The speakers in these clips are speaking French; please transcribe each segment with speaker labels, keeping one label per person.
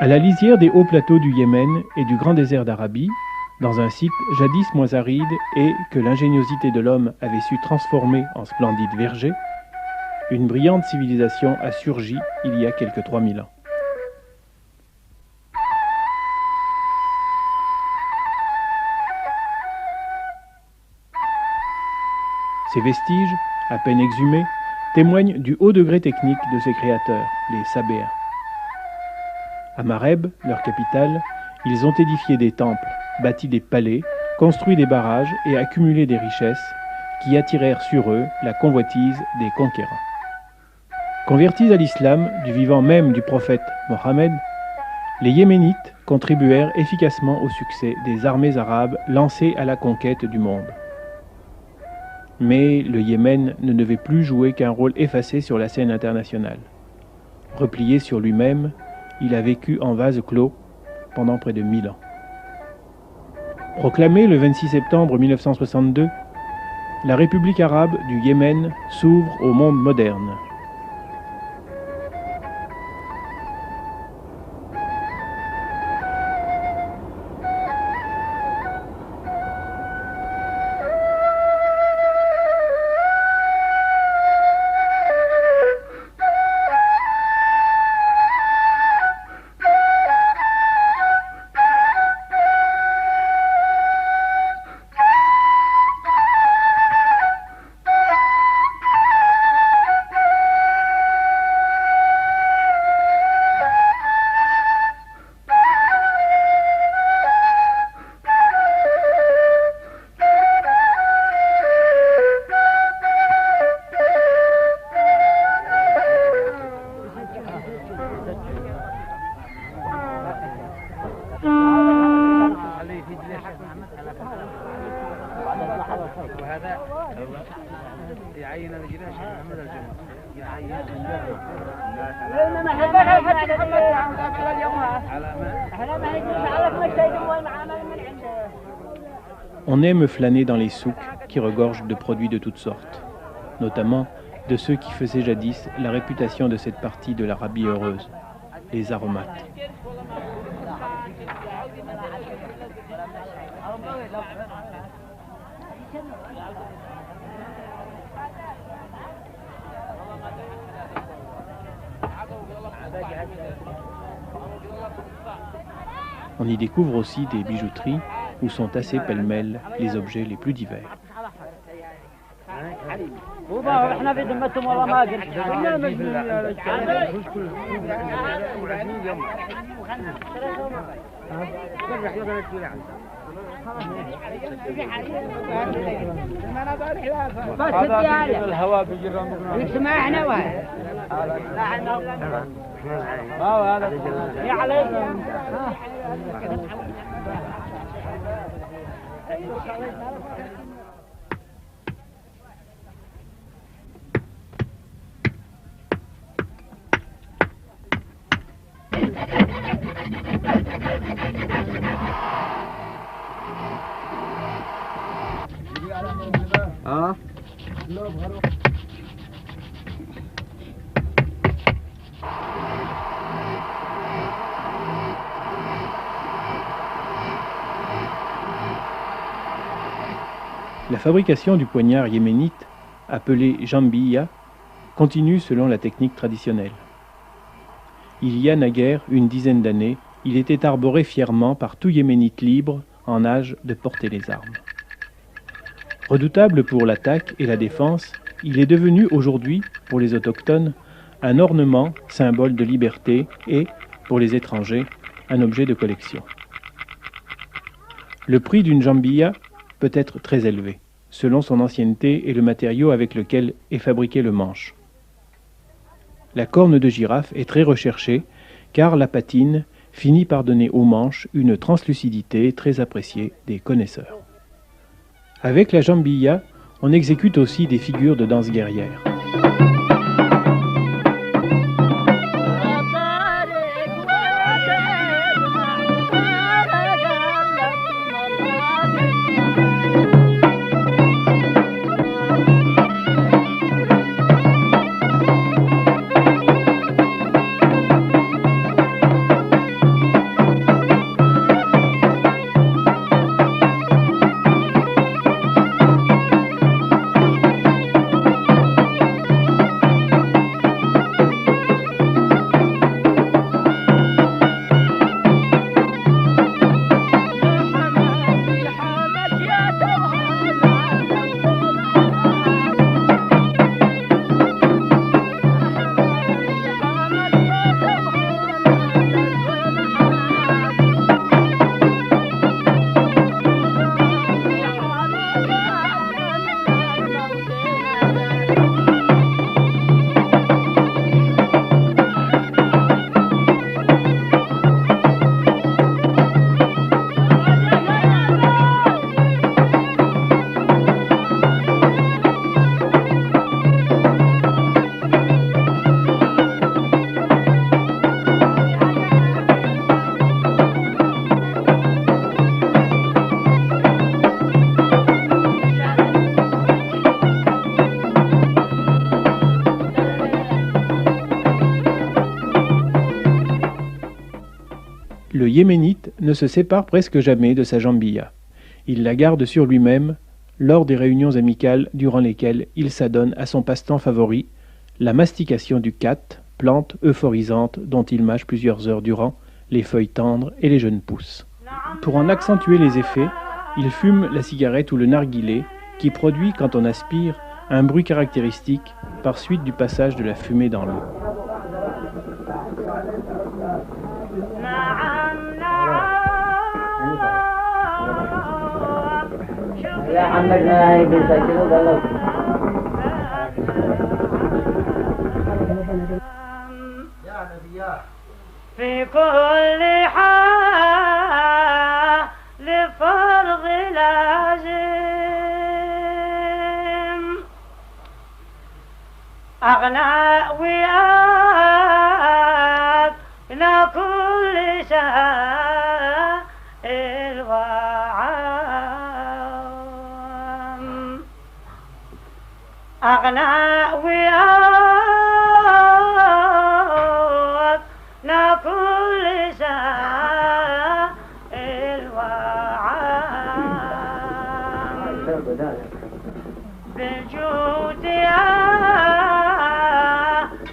Speaker 1: À la lisière des hauts plateaux du Yémen et du grand désert d'Arabie, dans un site jadis moins aride et que l'ingéniosité de l'homme avait su transformer en splendide verger, une brillante civilisation a surgi il y a quelque 3000 ans. Ces vestiges, à peine exhumés, témoignent du haut degré technique de ses créateurs, les Sabéens. À Mareb, leur capitale, ils ont édifié des temples, bâti des palais, construit des barrages et accumulé des richesses qui attirèrent sur eux la convoitise des conquérants. Convertis à l'islam du vivant même du prophète Mohammed, les Yéménites contribuèrent efficacement au succès des armées arabes lancées à la conquête du monde. Mais le Yémen ne devait plus jouer qu'un rôle effacé sur la scène internationale. Replié sur lui-même, il a vécu en vase clos pendant près de 1000 ans. Proclamée le 26 septembre 1962, la République arabe du Yémen s'ouvre au monde moderne. On aime flâner dans les souks qui regorgent de produits de toutes sortes, notamment de ceux qui faisaient jadis la réputation de cette partie de l'Arabie heureuse, les aromates. On y découvre aussi des bijouteries où sont tassés pêle-mêle les objets les plus divers. La fabrication du poignard yéménite, appelé jambiya, continue selon la technique traditionnelle. Il y a naguère une dizaine d'années, il était arboré fièrement par tout Yéménite libre en âge de porter les armes. Redoutable pour l'attaque et la défense, il est devenu aujourd'hui, pour les autochtones, un ornement, symbole de liberté et, pour les étrangers, un objet de collection. Le prix d'une jambiya peut être très élevé, selon son ancienneté et le matériau avec lequel est fabriqué le manche. La corne de girafe est très recherchée, car la patine finit par donner au manche une translucidité très appréciée des connaisseurs. Avec la jambiya, on exécute aussi des figures de danse guerrière. Yéménite ne se sépare presque jamais de sa jambilla. Il la garde sur lui-même lors des réunions amicales durant lesquelles il s'adonne à son passe-temps favori, la mastication du khat, plante euphorisante dont il mâche plusieurs heures durant les feuilles tendres et les jeunes pousses. Pour en accentuer les effets, il fume la cigarette ou le narguilé, qui produit, quand on aspire, un bruit caractéristique par suite du passage de la fumée dans l'eau.
Speaker 2: في كل حال فرض لازم أغنى وياك لكل سائل وعام أغنى وياك لكل سائل وعام بالجود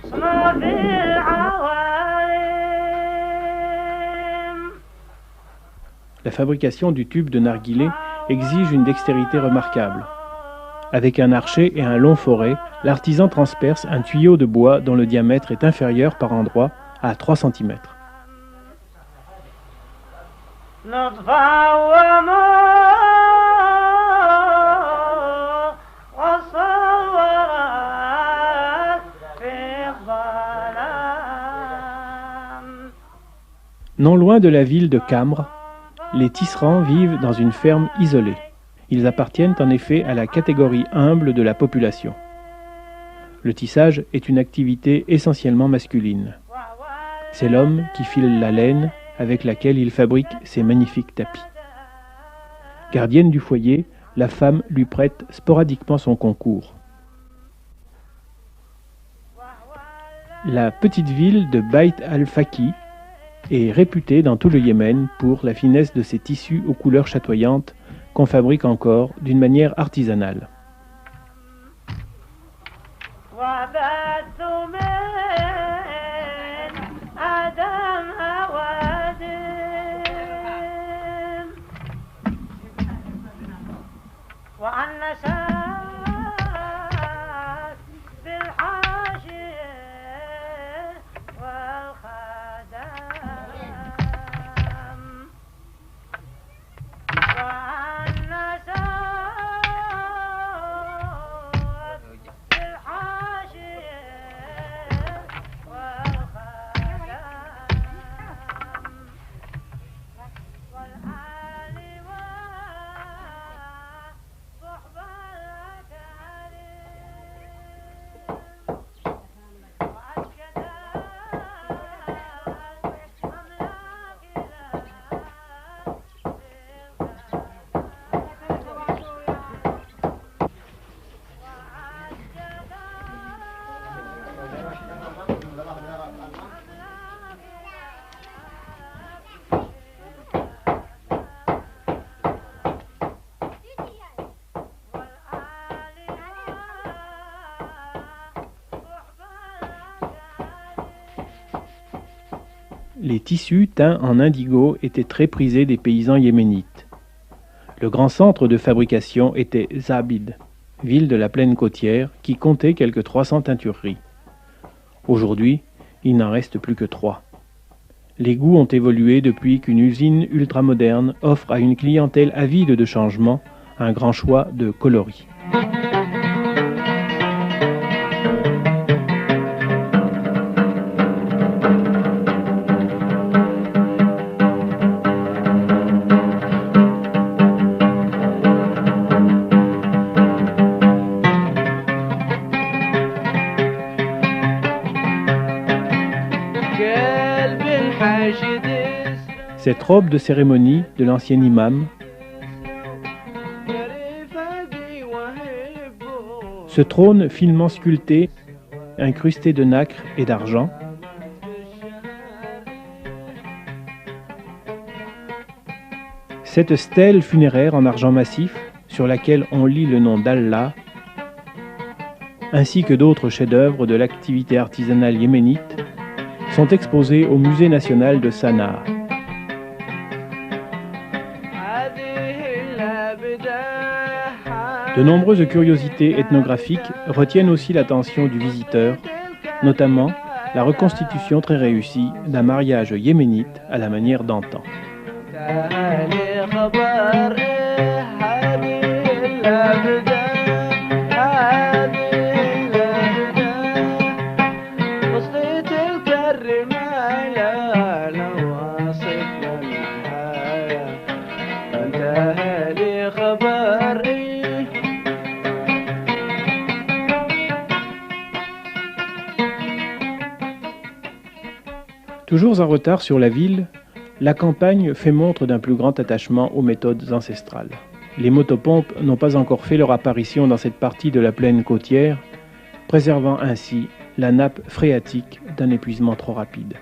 Speaker 2: أصنف العوالم.
Speaker 1: La fabrication du tube de narguilé exige une dextérité remarquable. Avec un archet et un long forêt, l'artisan transperce un tuyau de bois dont le diamètre est inférieur par endroits à 3 cm. Non loin de la ville de Cambre, les tisserands vivent dans une ferme isolée. Ils appartiennent en effet à la catégorie humble de la population. Le tissage est une activité essentiellement masculine. C'est l'homme qui file la laine avec laquelle il fabrique ses magnifiques tapis. Gardienne du foyer, la femme lui prête sporadiquement son concours. La petite ville de Beit al-Faqi est réputée dans tout le Yémen pour la finesse de ses tissus aux couleurs chatoyantes qu'on fabrique encore d'une manière artisanale. Les tissus teints en indigo étaient très prisés des paysans yéménites. Le grand centre de fabrication était Zabid, ville de la plaine côtière qui comptait quelques 300 teintureries. Aujourd'hui, il n'en reste plus que 3. Les goûts ont évolué depuis qu'une usine ultramoderne offre à une clientèle avide de changements un grand choix de coloris. Cette robe de cérémonie de l'ancien imam, ce trône finement sculpté, incrusté de nacre et d'argent, Cette stèle funéraire en argent massif, sur laquelle on lit le nom d'Allah, ainsi que d'autres chefs-d'œuvre de l'activité artisanale yéménite, sont exposés au Musée national de Sanaa. De nombreuses curiosités ethnographiques retiennent aussi l'attention du visiteur, notamment la reconstitution très réussie d'un mariage yéménite à la manière d'antan. Toujours en retard sur la ville, la campagne fait montre d'un plus grand attachement aux méthodes ancestrales. Les motopompes n'ont pas encore fait leur apparition dans cette partie de la plaine côtière, préservant ainsi la nappe phréatique d'un épuisement trop rapide.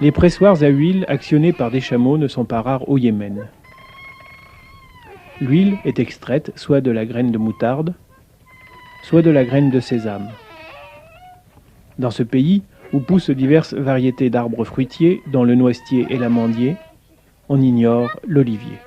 Speaker 1: Les pressoirs à huile actionnés par des chameaux ne sont pas rares au Yémen. L'huile est extraite soit de la graine de moutarde, soit de la graine de sésame. Dans ce pays, où poussent diverses variétés d'arbres fruitiers, dont le noisetier et l'amandier, on ignore l'olivier.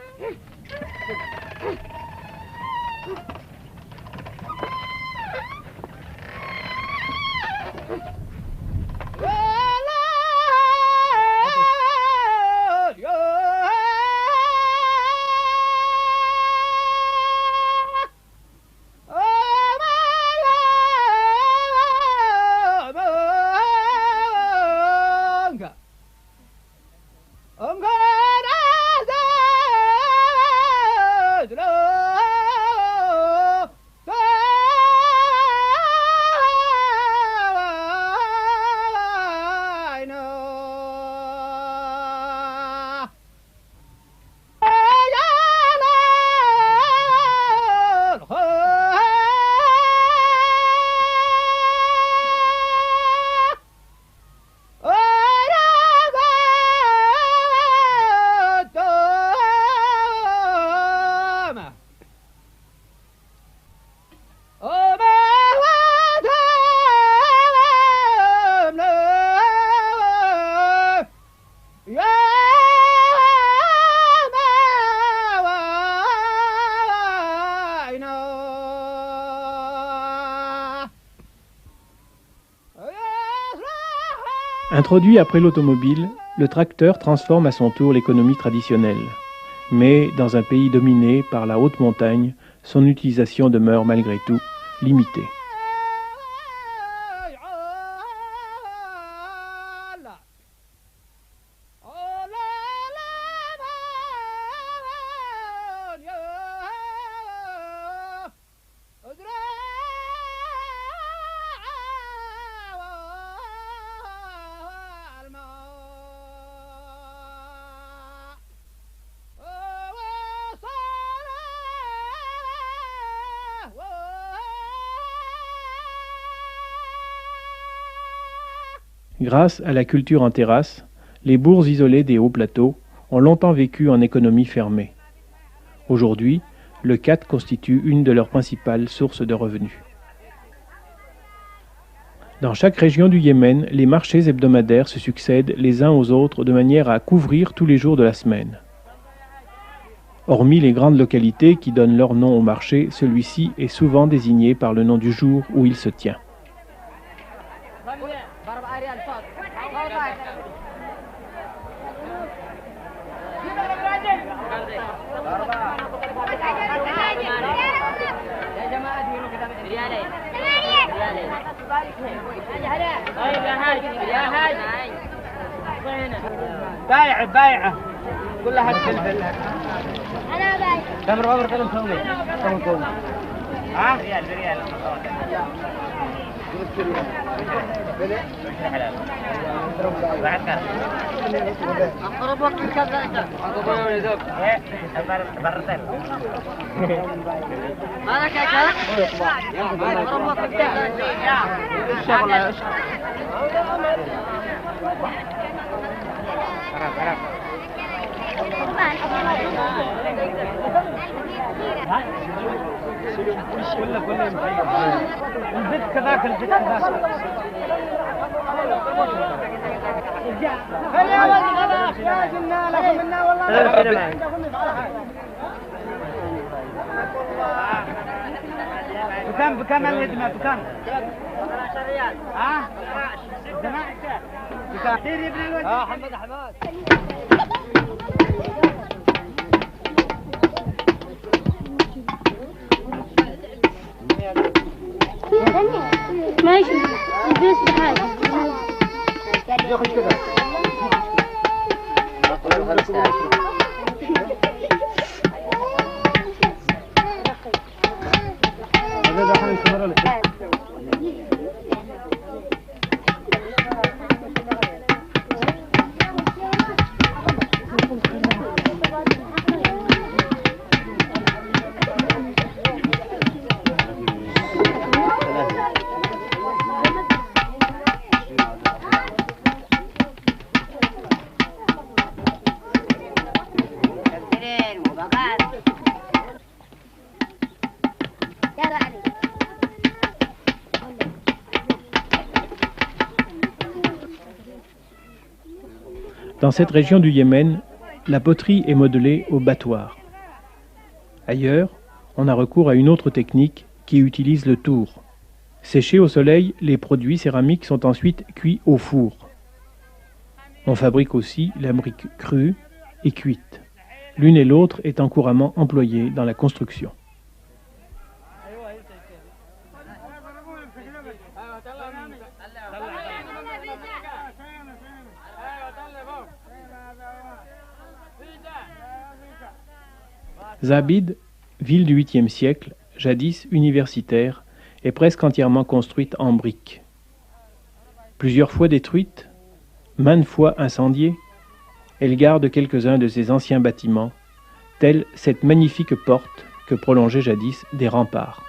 Speaker 1: Introduit après l'automobile, le tracteur transforme à son tour l'économie traditionnelle. Mais dans un pays dominé par la haute montagne, son utilisation demeure malgré tout limitée. Grâce à la culture en terrasse, les bourgs isolés des hauts plateaux ont longtemps vécu en économie fermée. Aujourd'hui, le khat constitue une de leurs principales sources de revenus. Dans chaque région du Yémen, les marchés hebdomadaires se succèdent les uns aux autres de manière à couvrir tous les jours de la semaine. Hormis les grandes localités qui donnent leur nom au marché, celui-ci est souvent désigné par le nom du jour où il se tient.
Speaker 3: بايعة كلها الفلفل انا بايع تمر عمر كلهم سوي كم ها بريال أقرب وقت كذا أنا كذا أقرب وقت كذا الشغل البيت كذاك البيت كذاك خلي ولد يا جنا لكم منا والله بكم الهدمة بكم 10 ريال ها بكم دير ابن الولد حمد
Speaker 4: ماشي البس بحاجة
Speaker 3: ياخذ كذا هذا دحين كبر لك
Speaker 1: Dans cette région du Yémen, la poterie est modelée au battoir. Ailleurs, on a recours à une autre technique qui utilise le tour. Séchés au soleil, les produits céramiques sont ensuite cuits au four. On fabrique aussi la brique crue et cuite. L'une et l'autre étant couramment employées dans la construction. Zabid, ville du 8e siècle, jadis universitaire, est presque entièrement construite en briques. Plusieurs fois détruite, maintes fois incendiée, elle garde quelques-uns de ses anciens bâtiments, telle cette magnifique porte que prolongeaient jadis des remparts.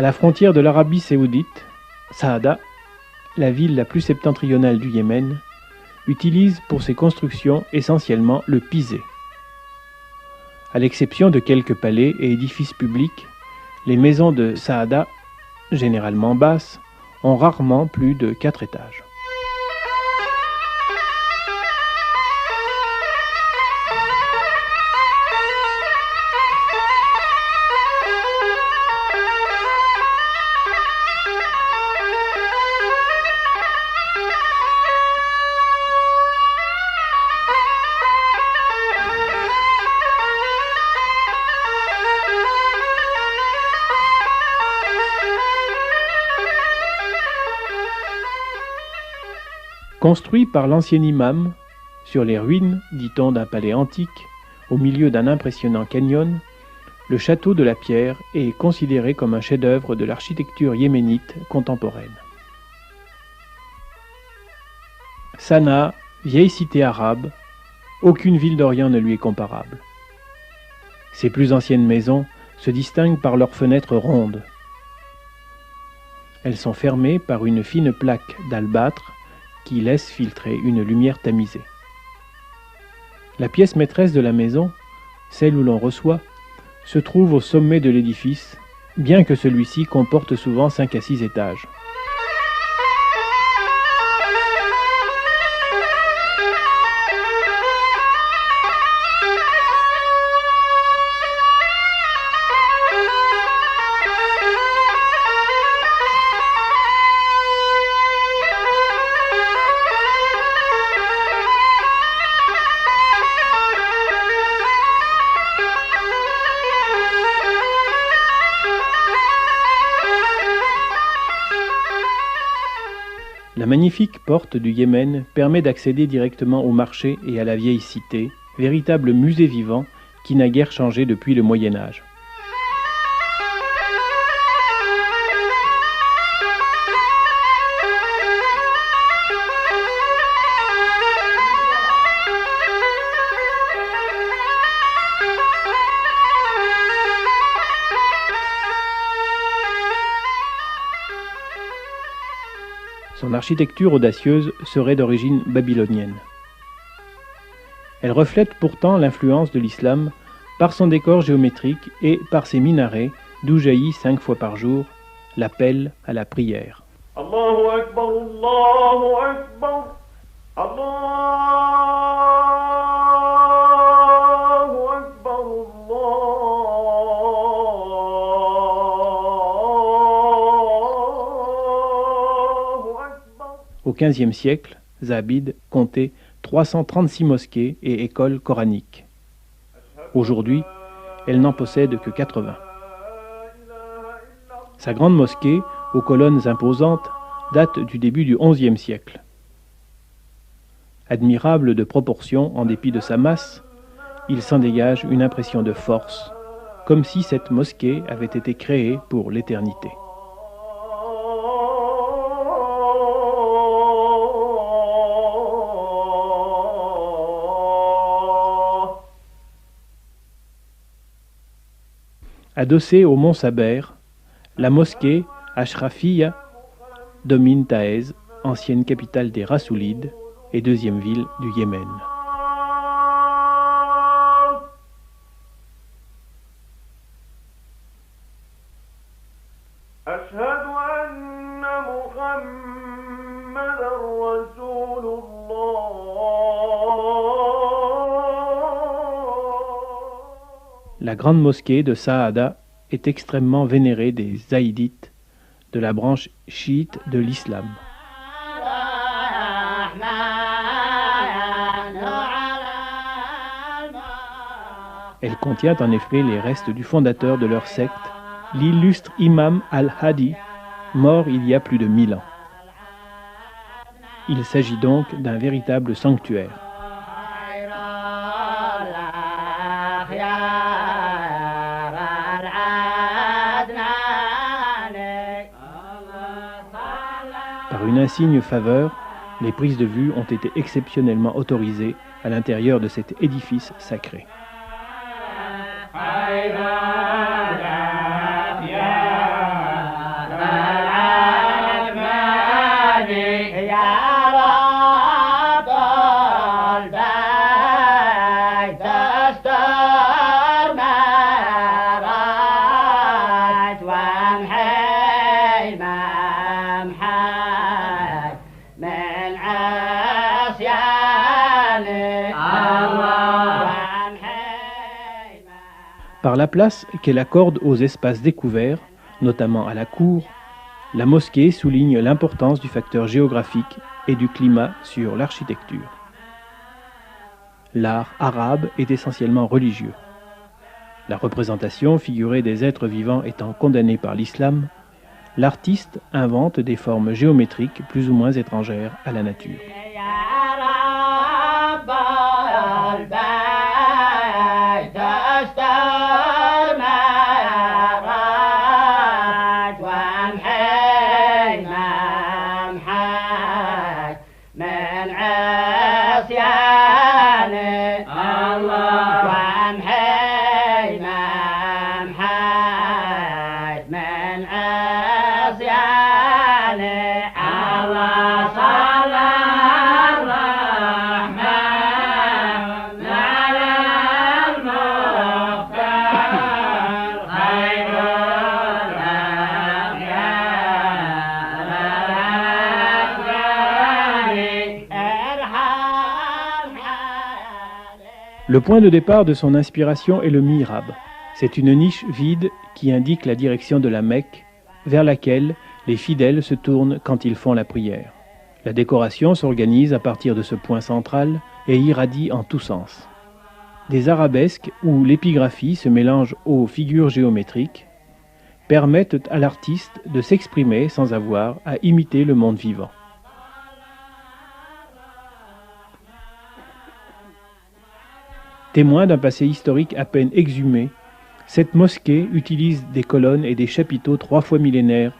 Speaker 1: À la frontière de l'Arabie saoudite, Saada, la ville la plus septentrionale du Yémen, utilise pour ses constructions essentiellement le pisé. À l'exception de quelques palais et édifices publics, les maisons de Saada, généralement basses, ont rarement plus de 4 étages. Construit par l'ancien imam, sur les ruines, dit-on, d'un palais antique, au milieu d'un impressionnant canyon, le château de la Pierre est considéré comme un chef-d'œuvre de l'architecture yéménite contemporaine. Sanaa, vieille cité arabe, aucune ville d'Orient ne lui est comparable. Ces plus anciennes maisons se distinguent par leurs fenêtres rondes. Elles sont fermées par une fine plaque d'albâtre qui laisse filtrer une lumière tamisée. La pièce maîtresse de la maison, celle où l'on reçoit, se trouve au sommet de l'édifice, bien que celui-ci comporte souvent 5 à 6 étages. La magnifique porte du Yémen permet d'accéder directement au marché et à la vieille cité, véritable musée vivant qui n'a guère changé depuis le Moyen Âge. Son architecture audacieuse serait d'origine babylonienne. Elle reflète pourtant l'influence de l'islam par son décor géométrique et par ses minarets d'où jaillit 5 fois par jour l'appel à la prière.
Speaker 5: Allahu Akbar, Allahu Akbar, Allahu Akbar, Allahu Akbar.
Speaker 1: Au XVe siècle, Zabid comptait 336 mosquées et écoles coraniques. Aujourd'hui, elle n'en possède que 80. Sa grande mosquée, aux colonnes imposantes, date du début du XIe siècle. Admirable de proportions en dépit de sa masse, il s'en dégage une impression de force, comme si cette mosquée avait été créée pour l'éternité. Adossée au mont Saber, la mosquée Ashrafiya domine Taez, ancienne capitale des Rassoulides et deuxième ville du Yémen.
Speaker 5: Ashhadu anna Muhammadan Rasulullah.
Speaker 1: La grande mosquée de Saada est extrêmement vénérée des zaïdites, de la branche chiite de l'islam. Elle contient en effet les restes du fondateur de leur secte, l'illustre imam al-Hadi, mort il y a plus de 1000 ans. Il s'agit donc d'un véritable sanctuaire. Par une insigne faveur, les prises de vue ont été exceptionnellement autorisées à l'intérieur de cet édifice sacré. Par la place qu'elle accorde aux espaces découverts, notamment à la cour, la mosquée souligne l'importance du facteur géographique et du climat sur l'architecture. L'art arabe est essentiellement religieux. La représentation figurée des êtres vivants étant condamnée par l'islam, l'artiste invente des formes géométriques plus ou moins étrangères à la nature. Le point de départ de son inspiration est le mihrab. C'est une niche vide qui indique la direction de la Mecque, vers laquelle les fidèles se tournent quand ils font la prière. La décoration s'organise à partir de ce point central et irradie en tous sens. Des arabesques où l'épigraphie se mélange aux figures géométriques permettent à l'artiste de s'exprimer sans avoir à imiter le monde vivant. Témoin d'un passé historique à peine exhumé, cette mosquée utilise des colonnes et des chapiteaux 3 fois millénaires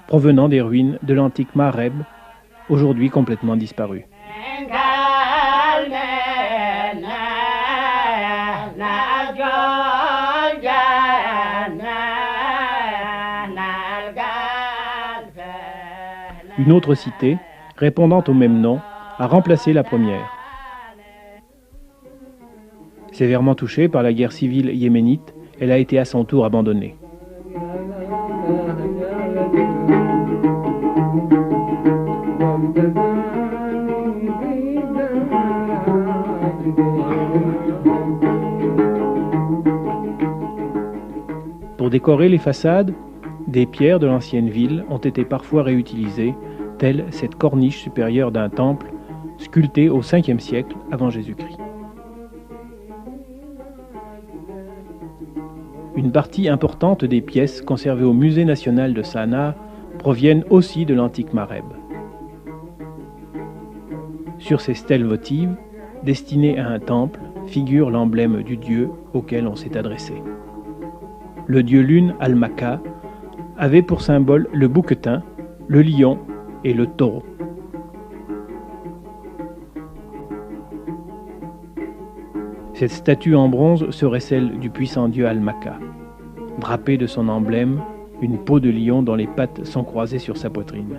Speaker 1: provenant des ruines de l'antique Maghreb, aujourd'hui complètement disparu. Une autre cité, répondant au même nom, a remplacé la première. Sévèrement touchée par la guerre civile yéménite, elle a été à son tour abandonnée. Pour décorer les façades, des pierres de l'ancienne ville ont été parfois réutilisées, telle cette corniche supérieure d'un temple sculpté au 5e siècle avant Jésus-Christ. Une partie importante des pièces conservées au Musée national de Sanaa proviennent aussi de l'antique Maghreb. Sur ces stèles votives, destinées à un temple, figure l'emblème du dieu auquel on s'est adressé. Le dieu lune Al-Makka avait pour symbole le bouquetin, le lion et le taureau. Cette statue en bronze serait celle du puissant dieu Al-Makka. Drapée de son emblème, une peau de lion dont les pattes sont croisées sur sa poitrine.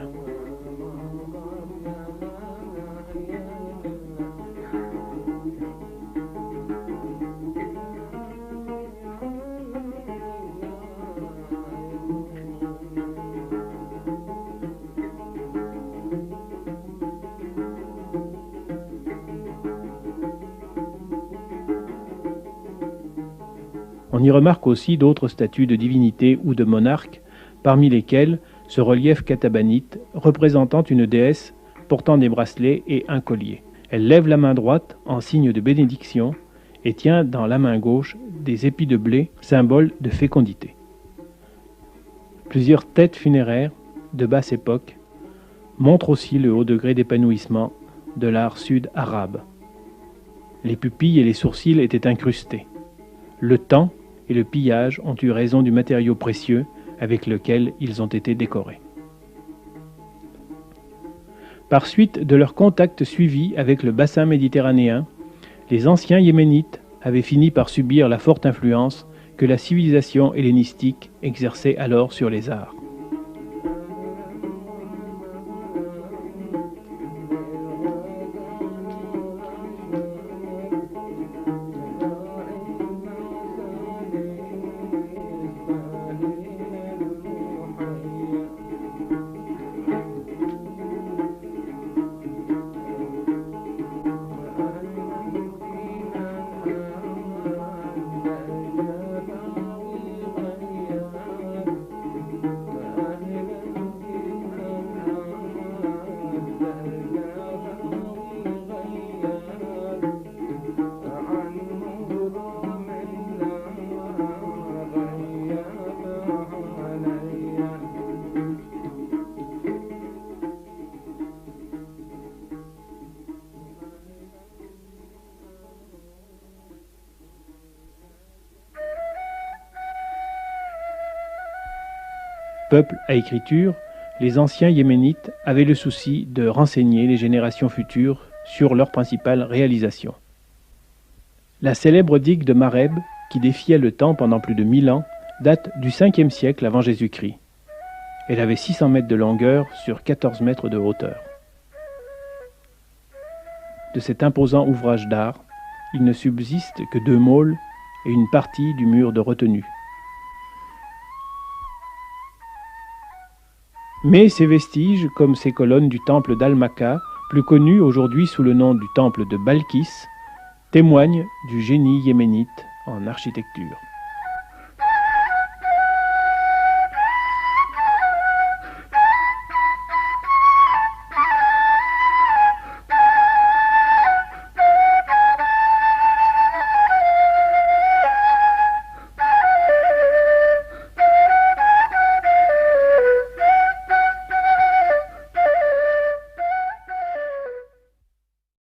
Speaker 1: On y remarque aussi d'autres statues de divinités ou de monarques, parmi lesquelles ce relief katabanite représentant une déesse portant des bracelets et un collier. Elle lève la main droite en signe de bénédiction et tient dans la main gauche des épis de blé, symbole de fécondité. Plusieurs têtes funéraires de basse époque montrent aussi le haut degré d'épanouissement de l'art sud-arabe. Les pupilles et les sourcils étaient incrustés. Le temps et le pillage ont eu raison du matériau précieux avec lequel ils ont été décorés. Par suite de leur contact suivi avec le bassin méditerranéen, les anciens yéménites avaient fini par subir la forte influence que la civilisation hellénistique exerçait alors sur les arts. Peuple à écriture, les anciens yéménites avaient le souci de renseigner les générations futures sur leurs principales réalisations. La célèbre digue de Mareb, qui défiait le temps pendant plus de 1000 ans, date du 5e siècle avant Jésus-Christ. Elle avait 600 mètres de longueur sur 14 mètres de hauteur. De cet imposant ouvrage d'art, il ne subsiste que 2 môles et une partie du mur de retenue. Mais ces vestiges, comme ces colonnes du temple d'Al-Makka, plus connu aujourd'hui sous le nom du temple de Balkis, témoignent du génie yéménite en architecture.